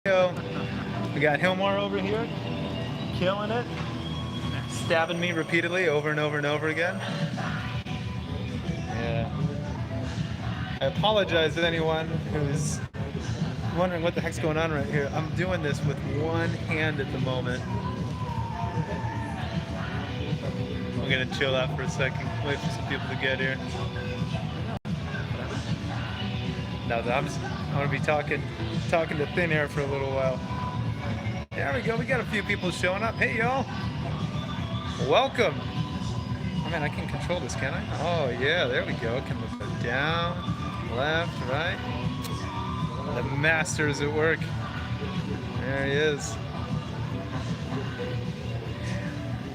Go. We got Hilmar over here, killing it, stabbing me repeatedly over and over and over again. Yeah. I apologize to anyone who's wondering what the heck's going on right here. I'm doing this with one hand at the moment. I'm gonna chill out for a second, wait for some people to get here. Now I'm gonna be talking to thin air for a little while. There we go. We got a few people showing up. Hey, y'all. Welcome. Oh, man, I can control this, can I? Oh, yeah. There we go. Can move it down, left, right. The master's at work. There he is.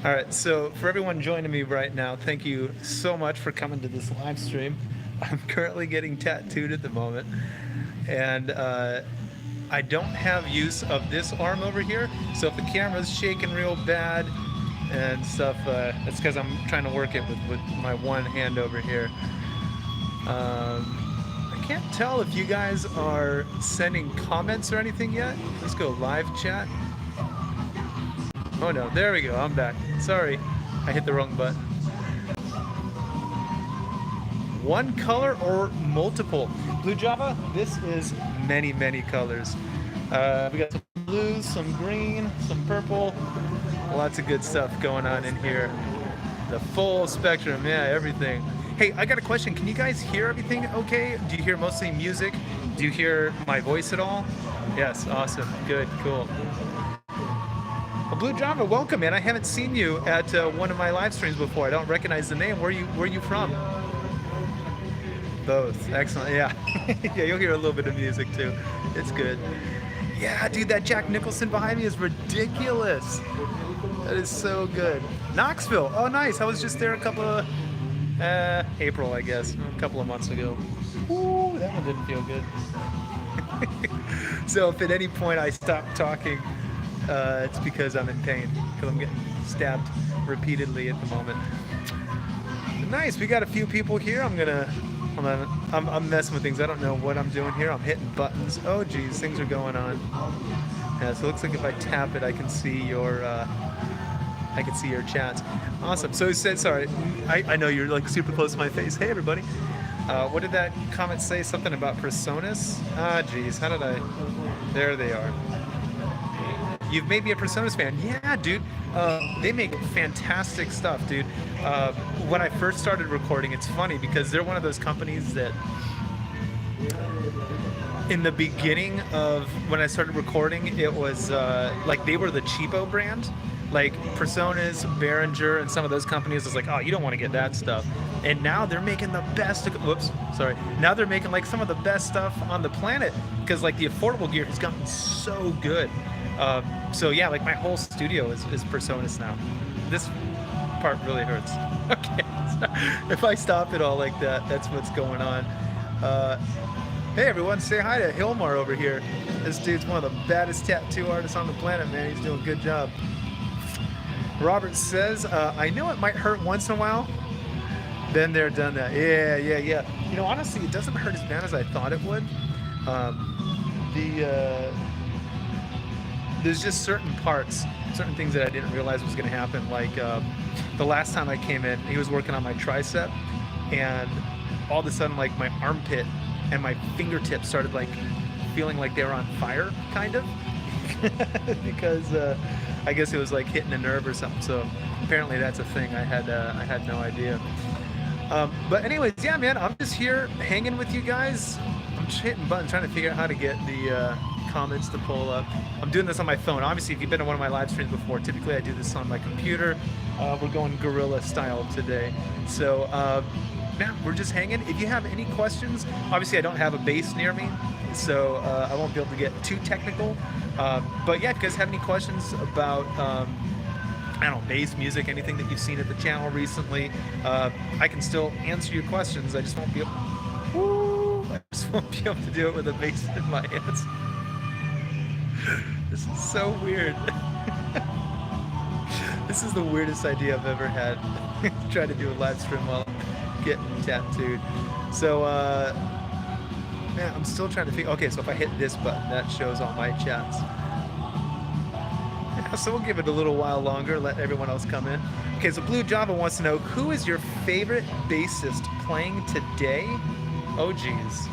All right. So for everyone joining me right now, thank you so much for coming to this live stream. I'm currently getting tattooed at the moment. And I don't have use of this arm over here, so if the camera's shaking real bad and stuff, it's because I'm trying to work it with my one hand over here. I can't tell if you guys are sending comments or anything yet. Let's go live chat. Oh no, there we go, I'm back. Sorry, I hit the wrong button. One color or multiple? Blue Java, this is many, many colors. We got some blues, some green, some purple, lots of good stuff going on in here. The full spectrum, yeah, everything. Hey, I got a question. Can you guys hear everything okay? Do you hear mostly music? Do you hear my voice at all? Yes, awesome, good, cool. Well, Blue Java, welcome, man. I haven't seen you at one of my live streams before. I don't recognize the name. Where are you from? Both. Excellent. Yeah. Yeah, you'll hear a little bit of music too. It's good. Yeah, dude, that Jack Nicholson behind me is ridiculous. That is so good. Knoxville. Oh, nice. I was just there a couple of April, I guess, a couple of months ago. Ooh, that one didn't feel good. So if at any point I stop talking, it's because I'm in pain, because I'm getting stabbed repeatedly at the moment. Nice. We got a few people here. Hold on, I'm messing with things. I don't know what I'm doing here. I'm hitting buttons. Oh geez, things are going on. Yeah, so it looks like if I tap it, I can see your chats. Awesome. So it said, sorry, I know you're like super close to my face. Hey everybody. What did that comment say? Something about PreSonus? Ah geez, how did I? There they are. You've made me a PreSonus fan. Yeah, dude. They make fantastic stuff, dude. When I first started recording, it's funny because they're one of those companies that in the beginning of when I started recording, it was like they were the cheapo brand. Like PreSonus, Behringer, and some of those companies was like, oh, you don't want to get that stuff. And now they're making the best, now they're making like some of the best stuff on the planet because like the affordable gear has gotten so good. So yeah, like my whole studio is PreSonus now. This part really hurts. Okay, so if I stop it all like that, that's what's going on. Hey everyone, say hi to Hilmar over here. This dude's one of the baddest tattoo artists on the planet, man. He's doing a good job. Robert says, I know it might hurt once in a while. Been there, done that. Yeah. You know, honestly, it doesn't hurt as bad as I thought it would. There's just certain parts, certain things that I didn't realize was going to happen. Like the last time I came in, he was working on my tricep, and all of a sudden, like my armpit and my fingertips started like feeling like they were on fire, kind of, because I guess it was like hitting a nerve or something. So apparently that's a thing. I had no idea. But anyways, yeah, man, I'm just here hanging with you guys. I'm just hitting buttons, trying to figure out how to get the comments to pull up. I'm doing this on my phone. Obviously, if you've been to one of my live streams before, typically I do this on my computer. We're going guerrilla style today. So, man, we're just hanging. If you have any questions, obviously I don't have a bass near me, so I won't be able to get too technical. But yeah, if you guys have any questions about I don't know, bass music, anything that you've seen at the channel recently, I can still answer your questions. I just won't be able to do it with a bass in my hands. This is so weird. This is the weirdest idea I've ever had. Try to do a live stream while I'm getting tattooed. So Man, I'm still trying to figure. Okay, so if I hit this button, that shows all my chats. Yeah, so we'll give it a little while longer, let everyone else come in. Okay, so Blue Java wants to know, who is your favorite bassist playing today? Oh, geez.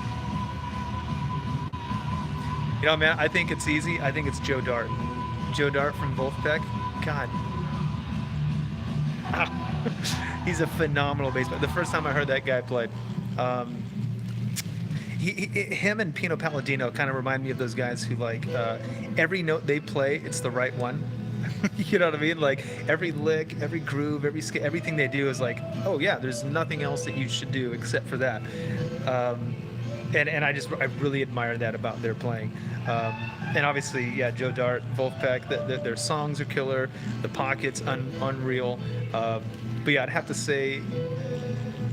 You know, man, I think it's easy. I think it's Joe Dart. Joe Dart from Wolfpack. God. He's a phenomenal bass player. The first time I heard that guy play, him and Pino Palladino kind of remind me of those guys who, like, every note they play, it's the right one. You know what I mean? Like, every lick, every groove, every scale, everything they do is like, oh yeah, there's nothing else that you should do except for that. And I really admire that about their playing. And obviously, yeah, Joe Dart, Wolfpack, their songs are killer. The Pocket's unreal. But yeah, I'd have to say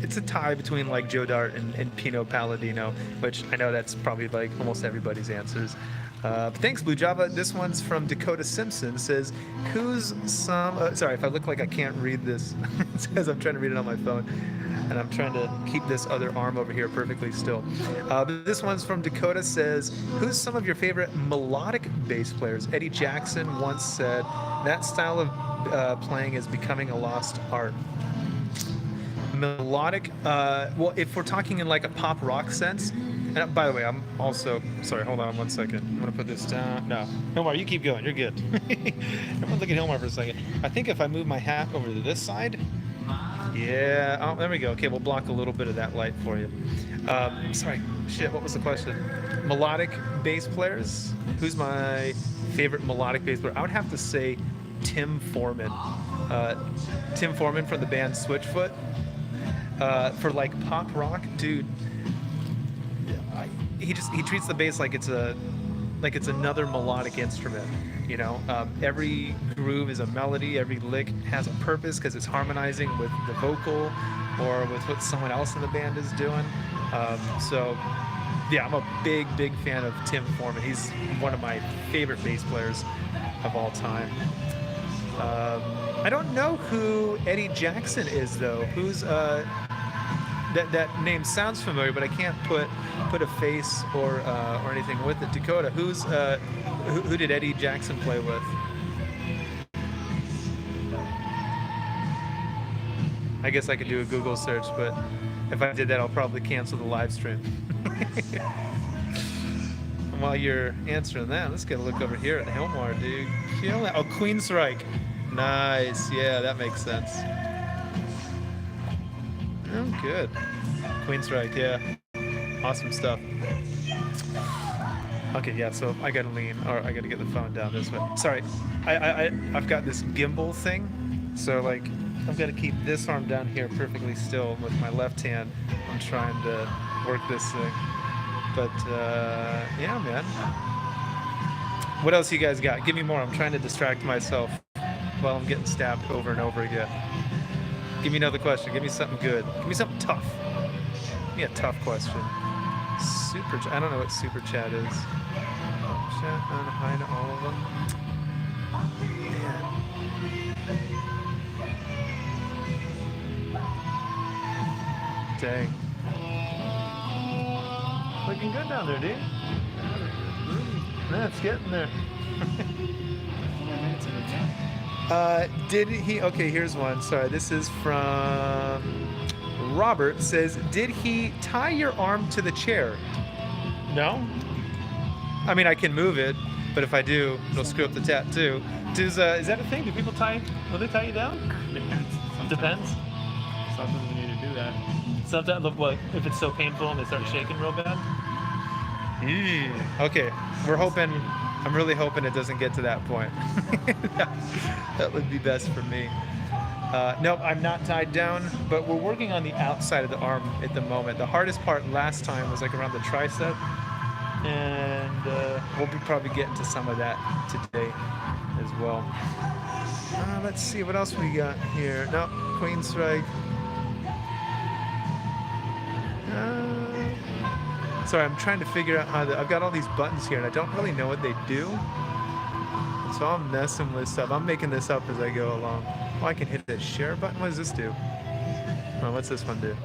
it's a tie between like Joe Dart and Pino Palladino, which I know that's probably like almost everybody's answers. But thanks, Blue Java. This one's from Dakota Simpson. Says, who's some... sorry, if I look like I can't read this, it says I'm trying to read it on my phone, and I'm trying to keep this other arm over here perfectly still. But this one's from Dakota. Says, who's some of your favorite melodic bass players? Eddie Jackson once said, that style of playing is becoming a lost art. Melodic, well, if we're talking in like a pop rock sense, and by the way, I'm also, sorry, hold on one second. I'm gonna put this down. No, Hilmar, you keep going, you're good. Everyone look at Hilmar for a second. I think if I move my hat over to this side, yeah, oh, there we go. Okay, we'll block a little bit of that light for you. Sorry, shit, what was the question? Melodic bass players? Who's my favorite melodic bass player? I would have to say Tim Foreman. Tim Foreman from the band Switchfoot. For like pop rock, dude, he treats the bass like it's another melodic instrument. You know, every groove is a melody, every lick has a purpose because it's harmonizing with the vocal or with what someone else in the band is doing. So yeah, I'm a big fan of Tim Foreman. He's one of my favorite bass players of all time. I don't know who Eddie Jackson is though. Who's that name sounds familiar, but I can't put a face or anything with it. Dakota, who did Eddie Jackson play with? I guess I could do a Google search, but if I did that, I'll probably cancel the live stream. While you're answering that, let's get a look over here at Hilmar, dude. Oh, Queensryche. Nice. Yeah, that makes sense. Oh, good. Queensryche, yeah. Awesome stuff. Okay, yeah, so I gotta lean, or I gotta get the phone down this way. Sorry, I've got this gimbal thing, so like, I've got to keep this arm down here perfectly still with my left hand. I'm trying to work this thing. But, yeah, man. What else you guys got? Give me more. I'm trying to distract myself while I'm getting stabbed over and over again. Give me another question. Give me something good. Give me something tough. Give me a tough question. Super chat. I don't know what super chat is. Chat on hi to all of them. Man. Dang. Looking good down there, dude. Yeah, it's getting there. Did he? Okay, here's one. Sorry, this is from Robert. Says, did he tie your arm to the chair? No. I mean, I can move it, but if I do, it'll screw up the tattoo. Is that a thing? Do people tie? Will they tie you down? Depends. Sometimes we need to do that. Sometimes, what if it's so painful and they start shaking real bad? Okay, we're hoping. I'm really hoping it doesn't get to that point. That would be best for me. Nope, I'm not tied down, but we're working on the outside of the arm at the moment. The hardest part last time was like around the tricep, and we'll be probably getting to some of that today as well. Let's see, what else we got here? No, Queensryche. Sorry, I'm trying to figure out how I've got all these buttons here, and I don't really know what they do. So I'm messing with stuff. I'm making this up as I go along. Oh, I can hit the share button. What does this do? Oh, what's this one do?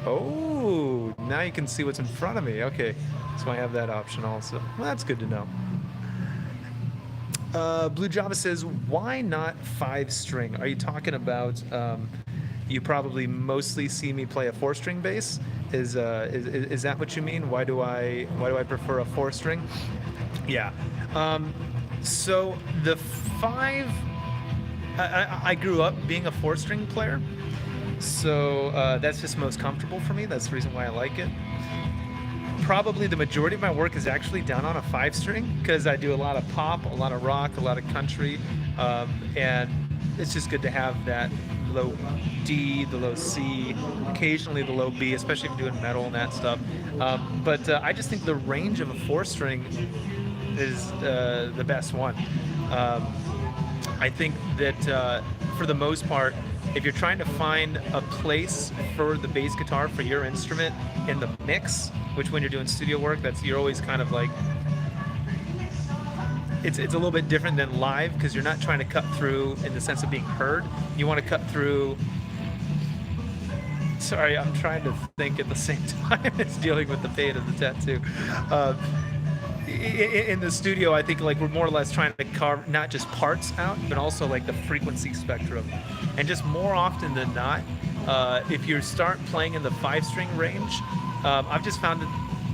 Oh, now you can see what's in front of me. Okay, so I have that option also. Well, that's good to know. Blue Java says, why not 5-string? Are you talking about, you probably mostly see me play a 4-string bass? Is that what you mean? Why do I prefer a 4-string? Yeah. So the 5, I grew up being a 4-string player, so that's just most comfortable for me. That's the reason why I like it. Probably the majority of my work is actually done on a 5-string because I do a lot of pop, a lot of rock, a lot of country, and it's just good to have that low D, the low C, occasionally the low B, especially if you're doing metal and that stuff. But I just think the range of a 4-string is the best one. I think that for the most part, if you're trying to find a place for the bass guitar for your instrument in the mix, which when you're doing studio work, you're always kind of like, it's a little bit different than live because you're not trying to cut through in the sense of being heard. You want to cut through. Sorry, I'm trying to think at the same time as dealing with the pain of the tattoo. In the studio, I think like we're more or less trying to carve not just parts out, but also like the frequency spectrum. And just more often than not, if you start playing in the 5-string range, I've just found that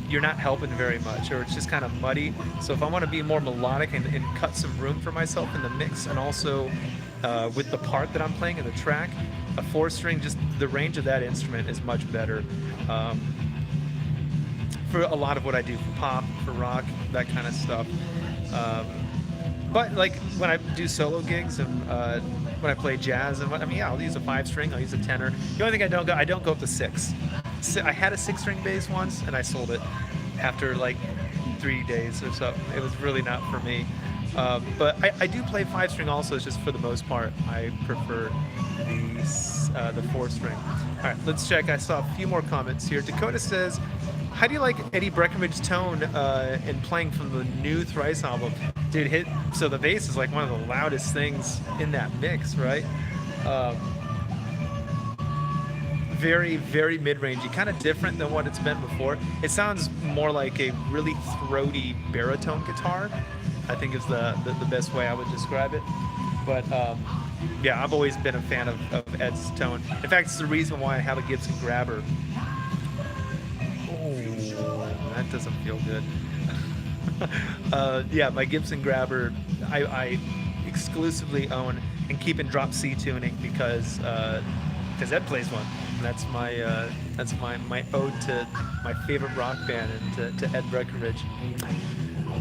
you're not helping very much, or it's just kind of muddy. So if I want to be more melodic and cut some room for myself in the mix, and also with the part that I'm playing in the track, a 4-string, just the range of that instrument is much better. For a lot of what I do, for pop, for rock, that kind of stuff. But like when I do solo gigs and when I play jazz, and I'll use a 5-string, I'll use a tenor. The only thing I don't go up to 6. I had a 6-string bass once and I sold it after like 3 days or so. It was really not for me. But I do play 5-string also. It's just for the most part I prefer the 4-string. All right, let's check. I saw a few more comments here. Dakota says, how do you like Eddie Breckenridge's tone in playing from the new Thrice album? Dude, so the bass is like one of the loudest things in that mix, right? Very, very mid-rangey, kind of different than what it's been before. It sounds more like a really throaty baritone guitar, I think is the best way I would describe it. But yeah, I've always been a fan of Ed's tone. In fact, it's the reason why I have a Gibson Grabber. That doesn't feel good. Yeah, my Gibson Grabber, I exclusively own and keep in drop C tuning because Ed plays one. And that's my ode to my favorite rock band and to Ed Breckenridge.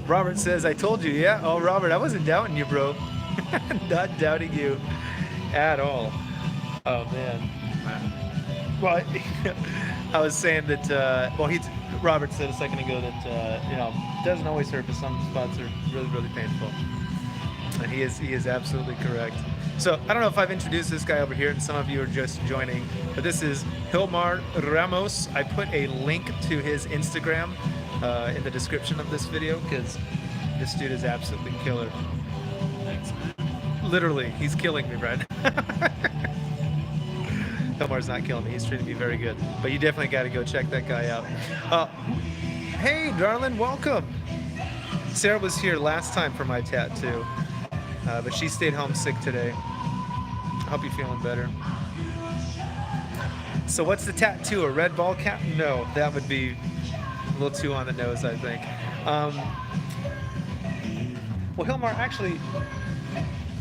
Robert says, I told you, yeah. Oh, Robert, I wasn't doubting you, bro. Not doubting you at all. Oh, man. Well, I was saying that, Robert said a second ago that, it doesn't always hurt, but some spots are really, really painful. And he is absolutely correct. So I don't know if I've introduced this guy over here and some of you are just joining, but this is Hilmar Ramos. I put a link to his Instagram in the description of this video because this dude is absolutely killer. Thanks. Literally, he's killing me right now. Hilmar's not killing me. He's treating me very good. But you definitely got to go check that guy out. Hey, darling, welcome. Sarah was here last time for my tattoo, but she stayed home sick today. Hope you're feeling better. So what's the tattoo? A red ball cap? No, that would be a little too on the nose, I think. Well, Hilmar, actually,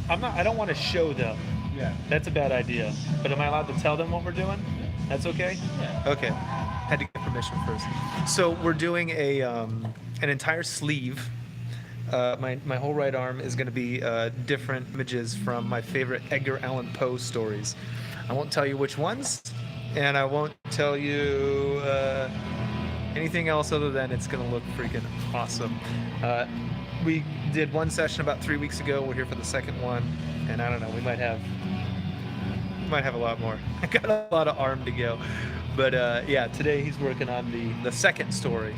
I don't want to show them. Yeah. That's a bad idea. But am I allowed to tell them what we're doing? That's okay? Yeah. Okay. Had to get permission first. So we're doing an entire sleeve. My whole right arm is going to be different images from my favorite Edgar Allan Poe stories. I won't tell you which ones, and I won't tell you anything else other than it's going to look freaking awesome. We did one session about 3 weeks ago. We're here for the second one, and I don't know, we might have a lot more. I got a lot of arm to go. But yeah, today he's working on the second story,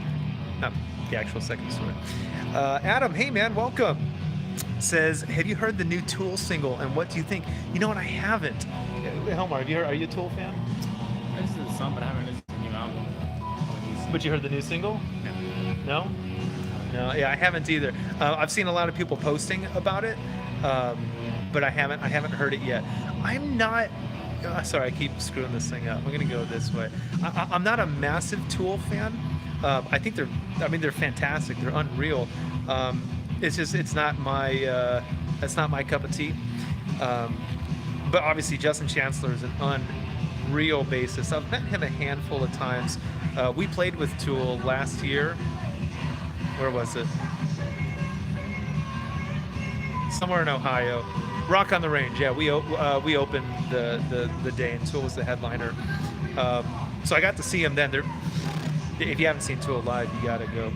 not the actual second story. Adam, hey man, welcome. Says, have you heard the new Tool single, and what do you think? You know what, I haven't. Hilmar, have you heard? Are you a Tool fan? I listened to some, but I haven't listened to new But you heard the new single? Yeah. No? No, yeah, I haven't either. I've seen a lot of people posting about it, but I haven't heard it yet. I'm not. Sorry, I keep screwing this thing up. I'm gonna go this way. I'm not a massive Tool fan. I think they're fantastic. They're unreal. It's not my that's not my cup of tea. But obviously, Justin Chancellor is an unreal bassist. I've met him a handful of times. We played with Tool last year. Where was it? Somewhere in Ohio. Rock on the Range. Yeah, we opened the day, and Tool was the headliner. So I got to see him then. If you haven't seen Tool live, you gotta go.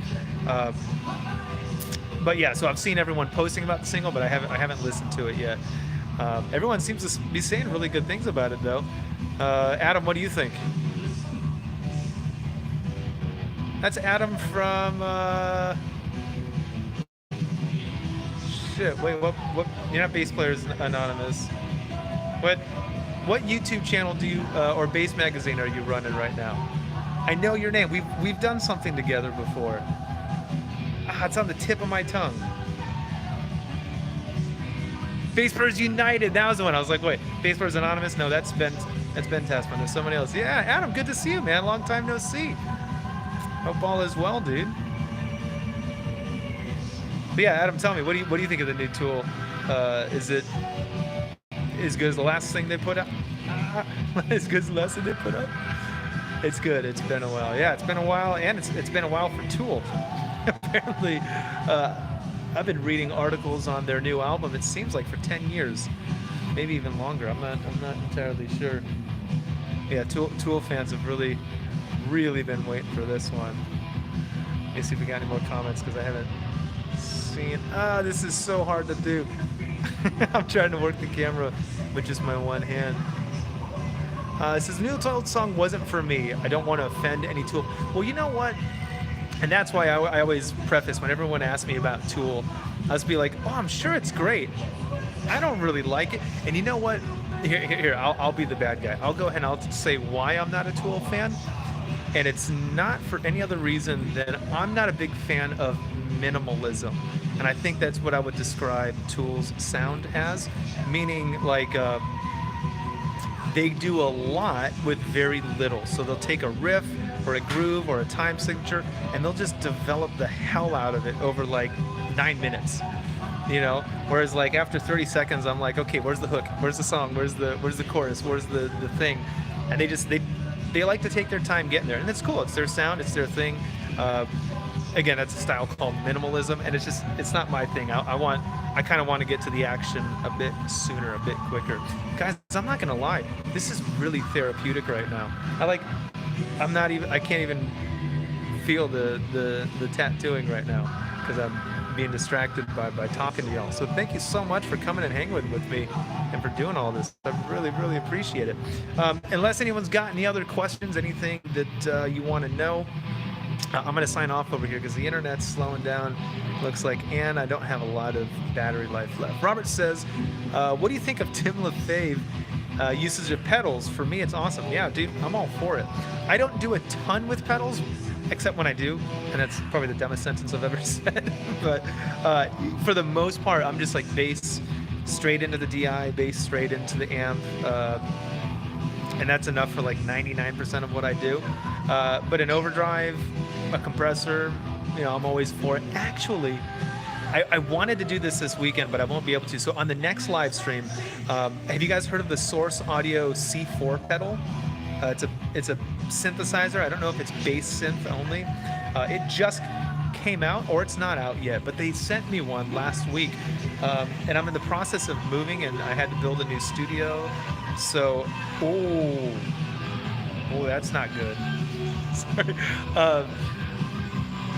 But yeah, so I've seen everyone posting about the single, but I haven't listened to it yet. Everyone seems to be saying really good things about it, though. Adam, what do you think? That's Adam from. Shit. Wait. What? You're not Bass Players Anonymous. What YouTube channel do you or Bass Magazine are you running right now? I know your name. We've done something together before. It's on the tip of my tongue. Bass Players United. That was the one. I was like, wait, Bass Players Anonymous? No, that's Ben Tasman. There's somebody else. Yeah, Adam, good to see you, man. Long time no see. Hope all is well, dude. But yeah, Adam, tell me, what do you think of the new Tool? Is it as good as the last thing they put out? As good as the last thing they put out? It's good. It's been a while. Yeah, it's been a while, and it's been a while for Tool. Apparently, I've been reading articles on their new album. It seems like for 10 years, maybe even longer. I'm not entirely sure. Yeah, Tool fans have really been waiting for this one. Let me see if we got any more comments because I haven't seen. This is so hard to do. I'm trying to work the camera with just my one hand. It says, the new Tool song wasn't for me. I don't want to offend any Tool. Well, you know what? And that's why I always preface when everyone asks me about Tool, I'll just be like, oh, I'm sure it's great. I don't really like it. And you know what? Here, I'll be the bad guy. I'll go ahead and I'll say why I'm not a Tool fan. And it's not for any other reason than I'm not a big fan of minimalism. And I think that's what I would describe Tool's sound as, meaning like they do a lot with very little. So they'll take a riff or a groove or a time signature and they'll just develop the hell out of it over like 9 minutes. You know, whereas like after 30 seconds I'm like, okay, where's the hook? Where's the song? Where's the chorus? Where's the thing? And they like to take their time getting there, and it's cool. It's their sound, it's their thing. Again, that's a style called minimalism, and it's not my thing. I kind of want to get to the action a bit sooner, a bit quicker. Guys, I'm not gonna lie, this is really therapeutic right now. I can't even feel the tattooing right now because I'm being distracted by talking to y'all. So thank you so much for coming and hanging with me and for doing all this. I really appreciate it. Unless anyone's got any other questions, anything that you want to know, I'm going to sign off over here because the internet's slowing down. Looks like, and I don't have a lot of battery life left. Robert says, what do you think of Tim LaFave usage of pedals? For me, it's awesome. Yeah, dude, I'm all for it. I don't do a ton with pedals, except when I do, and that's probably the dumbest sentence I've ever said. But for the most part, I'm just like bass straight into the DI, bass straight into the amp, and that's enough for like 99% of what I do. But an overdrive, a compressor, I'm always for it. Actually, I wanted to do this weekend, but I won't be able to. So on the next live stream, have you guys heard of the Source Audio C4 pedal? It's a synthesizer. I don't know if it's bass synth only. It just came out, or it's not out yet, but they sent me one last week, and I'm in the process of moving, and I had to build a new studio. So, oh, that's not good. Sorry.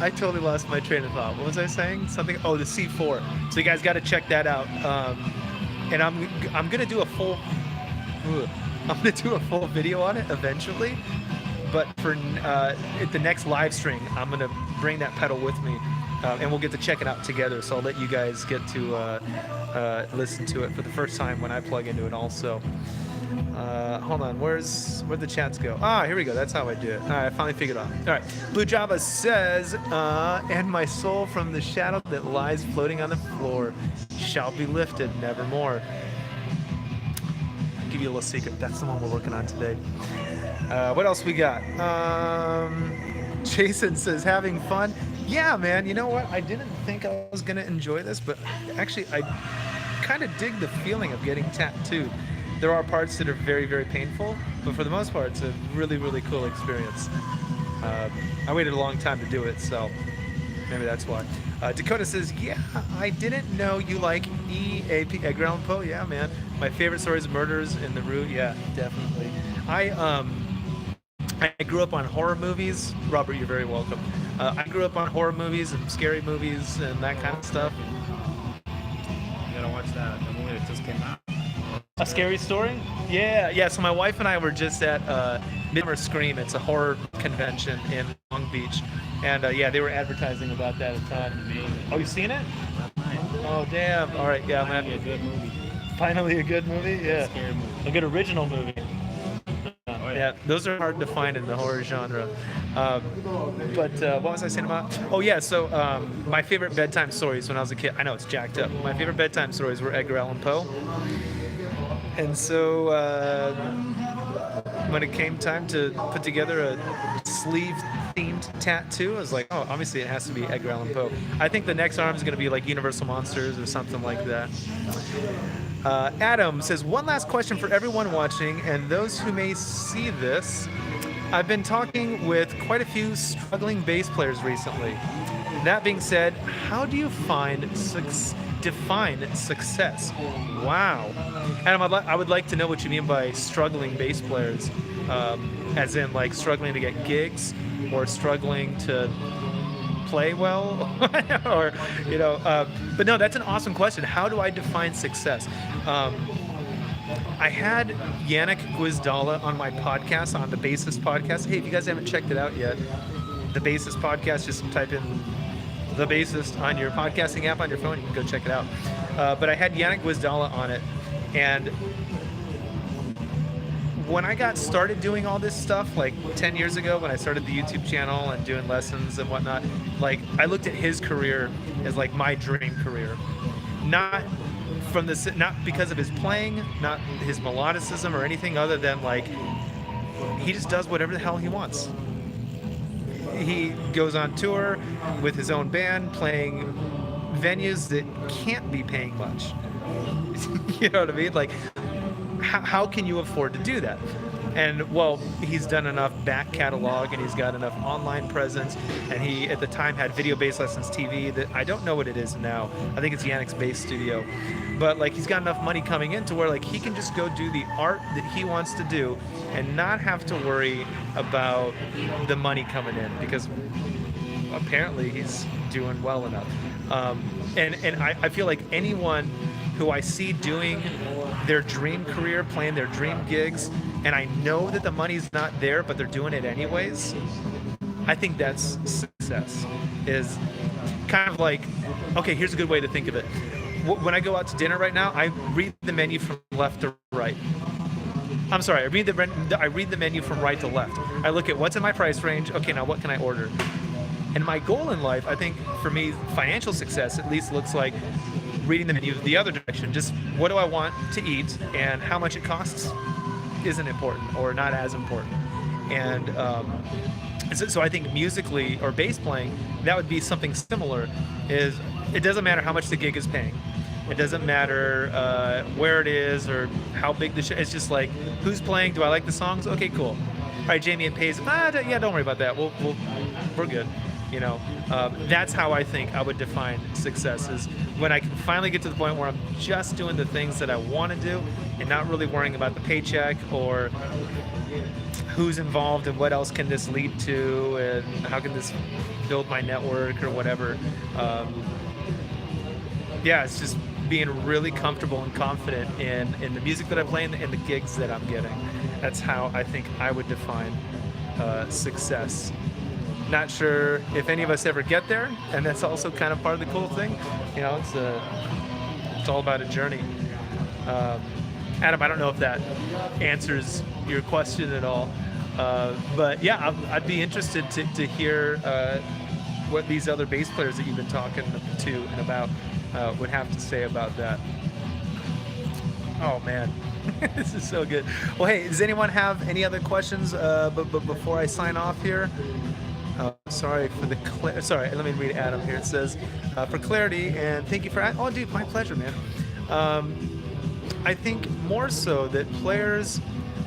I totally lost my train of thought. What was I saying? Something. Oh, the C4. So you guys got to check that out. And I'm gonna do a full. I'm gonna do a full video on it eventually. But for at the next live stream, I'm gonna bring that pedal with me, and we'll get to check it out together. So I'll let you guys get to listen to it for the first time when I plug into it also. Hold on, where'd the chats go? Ah, here we go. That's how I do it. All right, I finally figured it out. All right, Blue Java says, and my soul from the shadow that lies floating on the floor shall be lifted nevermore. I'll give you a little secret. That's the one we're working on today. What else we got? Jason says, having fun. Yeah, man, you know what? I didn't think I was going to enjoy this, but actually I kind of dig the feeling of getting tattooed. There are parts that are very, very painful, but for the most part, it's a really, really cool experience. I waited a long time to do it, so maybe that's why. Dakota says, yeah, I didn't know you like EAP, Edgar Allan Poe. Yeah, man. My favorite story is Murders in the Rue. Yeah, definitely. I grew up on horror movies. Robert, you're very welcome. I grew up on horror movies and scary movies and that kind of stuff. You gotta watch the movie that just came out. A Scary Story? Yeah. So my wife and I were just at Midsummer Scream. It's a horror convention in Long Beach, and yeah, they were advertising about that a ton. Oh, you've seen it? Oh, damn. All right, yeah, man. Finally a good movie. Finally a good movie? Yeah. Scary movie. A good original movie. Yeah, those are hard to find in the horror genre. But what was I saying about? Oh yeah, so my favorite bedtime stories when I was a kid. I know it's jacked up. My favorite bedtime stories were Edgar Allan Poe. And so when it came time to put together a sleeve-themed tattoo, I was like, oh, obviously it has to be Edgar Allan Poe. I think the next arm is going to be like Universal Monsters or something like that. Adam says, one last question for everyone watching and those who may see this. I've been talking with quite a few struggling bass players recently. That being said, how do you define success? Wow. Adam, I would like to know what you mean by struggling bass players, as in like struggling to get gigs or struggling to play well, or but no, that's an awesome question. How do I define success? I had Yannick Gwizdala on my podcast, on the Bassist podcast. Hey, if you guys haven't checked it out yet, the Bassist podcast, just type in the Bassist on your podcasting app on your phone. You can go check it out. But I had Yannick Gwizdala on it, and when I got started doing all this stuff, like 10 years ago, when I started the YouTube channel and doing lessons and whatnot, like I looked at his career as like my dream career, not because of his playing, not his melodicism or anything other than like he just does whatever the hell he wants. He goes on tour with his own band, playing venues that can't be paying much. You know what I mean? Like, how can you afford to do that? And well, he's done enough back catalog and he's got enough online presence, and he at the time had Video Bass Lessons TV that I don't know what it is now. I think it's Yannick's Bass Studio. But like he's got enough money coming in to where like he can just go do the art that he wants to do and not have to worry about the money coming in, because apparently he's doing well enough. And I feel like anyone who I see doing their dream career, playing their dream gigs, and I know that the money's not there, but they're doing it anyways, I think that's success. Is kind of like, okay, here's a good way to think of it. When I go out to dinner right now, I read the menu from left to right. I'm sorry, I read the menu from right to left. I look at what's in my price range. Okay, now what can I order? And my goal in life, I think for me, financial success at least looks like reading the menu the other direction. Just what do I want to eat and how much it costs isn't important or not as important. And so I think musically or bass playing, that would be something similar. Is it doesn't matter how much the gig is paying. It doesn't matter where it is or how big the show. It's just like, who's playing? Do I like the songs? Okay, cool. All right, Jamie and Paige. Yeah, don't worry about that. We're good. You know, that's how I think I would define success, is when I can finally get to the point where I'm just doing the things that I want to do and not really worrying about the paycheck or who's involved and what else can this lead to and how can this build my network or whatever. Yeah, it's just being really comfortable and confident in the music that I play and the gigs that I'm getting. That's how I think I would define success. Not sure if any of us ever get there, and that's also kind of part of the cool thing. You know, it's all about a journey. Adam, I don't know if that answers your question at all, but yeah, I'd be interested to hear what these other bass players that you've been talking to and about would have to say about that. Oh man, this is so good. Well, hey, does anyone have any other questions? But before I sign off here, sorry for the sorry. Let me read Adam here. It says, for clarity and thank you for. Oh, dude, my pleasure, man. I think more so that players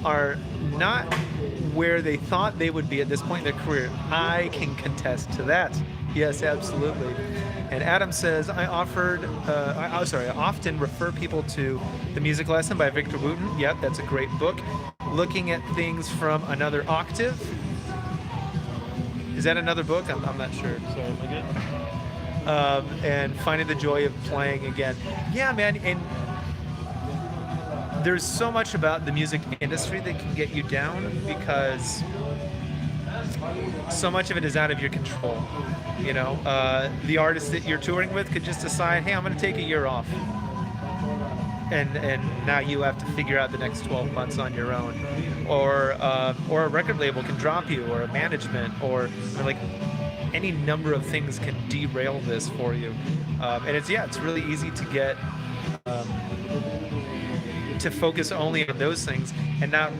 are not where they thought they would be at this point in their career. I can contest to that. Yes, absolutely. And Adam says, I often refer people to The Music Lesson by Victor Wooten. Yep, that's a great book. Looking at things from another octave. Is that another book? I'm not sure. So am I good? And Finding the Joy of Playing Again. Yeah, man. And there's so much about the music industry that can get you down because so much of it is out of your control. You know, the artist that you're touring with could just decide, hey, I'm going to take a year off. And now you have to figure out the next 12 months on your own. Or a record label can drop you, or a management, or like any number of things can derail this for you. And it's really easy to get to focus only on those things and not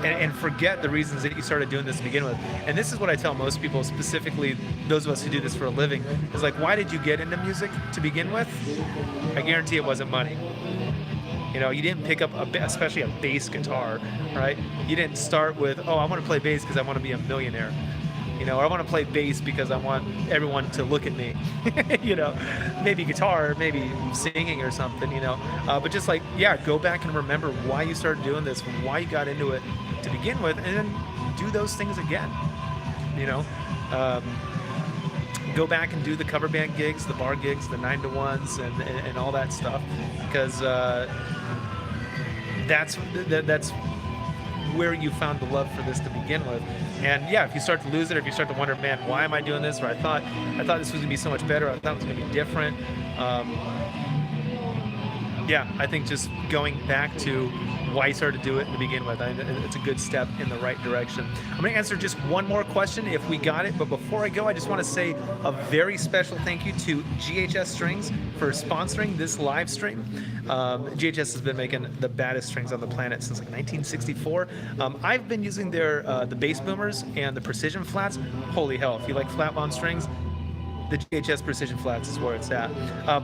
and forget the reasons that you started doing this to begin with. And this is what I tell most people, specifically those of us who do this for a living, is like, why did you get into music to begin with? I guarantee it wasn't money. You know, you didn't pick up especially a bass guitar, right? You didn't start with, oh, I want to play bass because I want to be a millionaire. You know, or I want to play bass because I want everyone to look at me. You know, maybe guitar, maybe singing or something, you know. But just like, yeah, go back and remember why you started doing this, why you got into it to begin with, and then do those things again, you know. Go back and do the cover band gigs, the bar gigs, the 9-to-1s, and all that stuff, because that's where you found the love for this to begin with. And yeah, if you start to lose it, or if you start to wonder, man, why am I doing this? Or I thought this was gonna be so much better. I thought it was gonna be different. Yeah, I think just going back to why you started to do it to begin with, it's a good step in the right direction. I'm going to answer just one more question if we got it, but before I go, I just want to say a very special thank you to GHS Strings for sponsoring this live stream. GHS has been making the baddest strings on the planet since like 1964. I've been using their the bass boomers and the precision flats. Holy hell, if you like flat wound strings, the GHS Precision Flats is where it's at.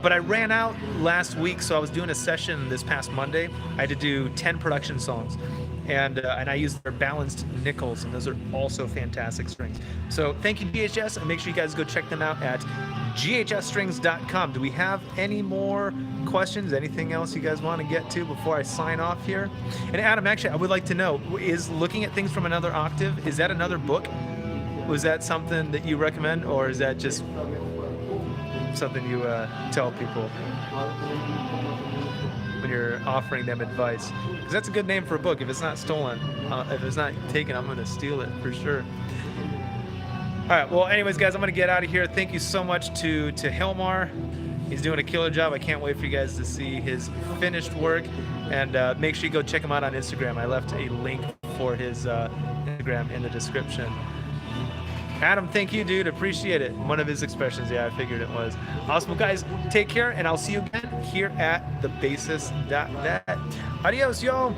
But I ran out last week, so I was doing a session this past Monday. I had to do 10 production songs, and I used their balanced nickels, and those are also fantastic strings. So thank you, GHS, and make sure you guys go check them out at ghsstrings.com. Do we have any more questions? Anything else you guys want to get to before I sign off here? And Adam, actually, I would like to know, is Looking at Things from Another Octave, is that another book? Was that something that you recommend, or is that just something you tell people when you're offering them advice? Because that's a good name for a book. If it's not stolen, if it's not taken, I'm going to steal it for sure. All right. Well, anyways, guys, I'm going to get out of here. Thank you so much to Hilmar. He's doing a killer job. I can't wait for you guys to see his finished work. And make sure you go check him out on Instagram. I left a link for his Instagram in the description. Adam, thank you, dude. Appreciate it. One of his expressions. Yeah, I figured it was. Awesome. Well, guys, take care, and I'll see you again here at thebassist.net. Adios, y'all.